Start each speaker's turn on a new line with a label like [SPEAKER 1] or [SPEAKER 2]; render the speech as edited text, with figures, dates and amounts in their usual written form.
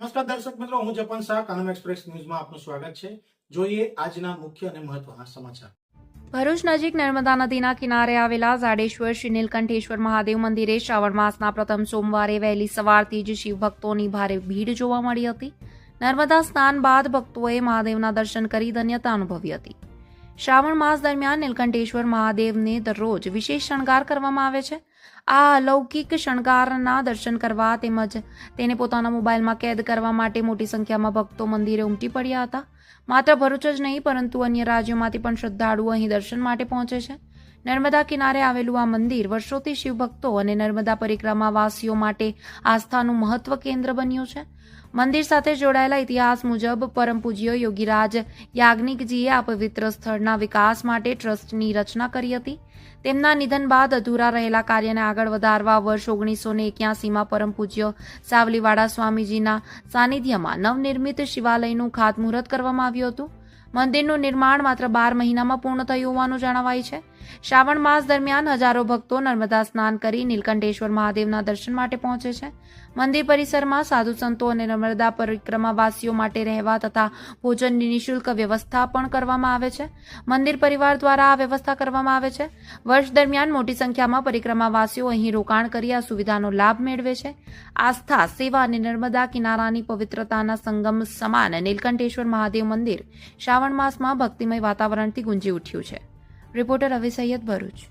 [SPEAKER 1] નમસ્કાર દર્શક મિત્રો, હું જપન શાહ, કાનમ એક્સપ્રેસ ન્યૂઝમાં આપનું સ્વાગત છે. જોઈએ આજના મુખ્ય અને મહત્વના સમાચાર.
[SPEAKER 2] ભરૂચ નજીક નર્મદા નદીના કિનારે આવેલા ઝાડેશ્વર શ્રી નીલકંઠેશ્વર મહાદેવ મંદિરે શ્રાવણ માસના પ્રથમ સોમવારે વહેલી સવારથી જ શિવભક્તોની ભારે ભીડ જોવા મળી હતી. નર્મદા સ્નાન બાદ ભક્તોએ મહાદેવના દર્શન કરી ધન્યતા અનુભવી હતી. શ્રાવણ માસ દરમિયાન નીલકંઠેશ્વર મહાદેવને દરરોજ વિશેષ શણગાર કરવામાં આવે છે. આ અલૌકિક શણગારના દર્શન કરવા તેમજ તેને પોતાના મોબાઈલમાં કેદ કરવા માટે મોટી સંખ્યામાં ભક્તો મંદિરે ઉમટી પડ્યા હતા. માત્ર ભરૂચ જ નહીં પરંતુ અન્ય રાજ્યોમાંથી પણ શ્રદ્ધાળુઓ અહીં દર્શન માટે પહોંચે છે. નર્મદા કિનારે આવેલું આ મંદિર વર્ષોથી શિવભક્તો અને નર્મદા પરિક્રમા વાસીઓ માટે આસ્થાનું મહત્વ કેન્દ્ર બન્યું છે. મંદિર સાથે જોડાયેલા ઇતિહાસ મુજબ પરમ પૂજ્ય યોગીરાજ યાજ્ઞિકજીએ આ પવિત્ર સ્થળના વિકાસ માટે ટ્રસ્ટની રચના કરી હતી. તેમના નિધન બાદ અધૂરા રહેલા કાર્યને આગળ વધારવા વર્ષ 1981માં પરમ પૂજ્ય સાવલીવાડા સ્વામીજીના સાનિધ્યમાં નવનિર્મિત શિવાલયનું ખાતમુહૂર્ત કરવામાં આવ્યું હતું. મંદિરનું નિર્માણ માત્ર 12 મહિનામાં પૂર્ણ થયું હોવાનું જણાવાય છે. શ્રાવણ માસ દરમિયાન હજારો ભક્તો નર્મદા સ્નાન કરી નીલકંઠેશ્વર મહાદેવના દર્શન માટે પહોંચે છે. મંદિર પરિસરમાં સાધુ સંતો અને નર્મદા પરિક્રમાવાસીઓ માટે રહેવા તથા ભોજનની નિઃશુલ્ક વ્યવસ્થા પણ કરવામાં આવે છે. મંદિર પરિવાર દ્વારા આ વ્યવસ્થા કરવામાં આવે છે. વર્ષ દરમિયાન મોટી સંખ્યામાં પરિક્રમાવાસીઓ અહીં રોકાણ કરી આ સુવિધાનો લાભ મેળવે છે. આસ્થા, સેવા અને નર્મદા કિનારાની પવિત્રતાના સંગમ સમાન નીલકંઠેશ્વર મહાદેવ મંદિર શ્રાવણ માસમાં ભક્તિમય વાતાવરણથી ગુંજી ઉઠ્યું છે. રિપોર્ટર રવિ સૈયદ, ભરૂચ.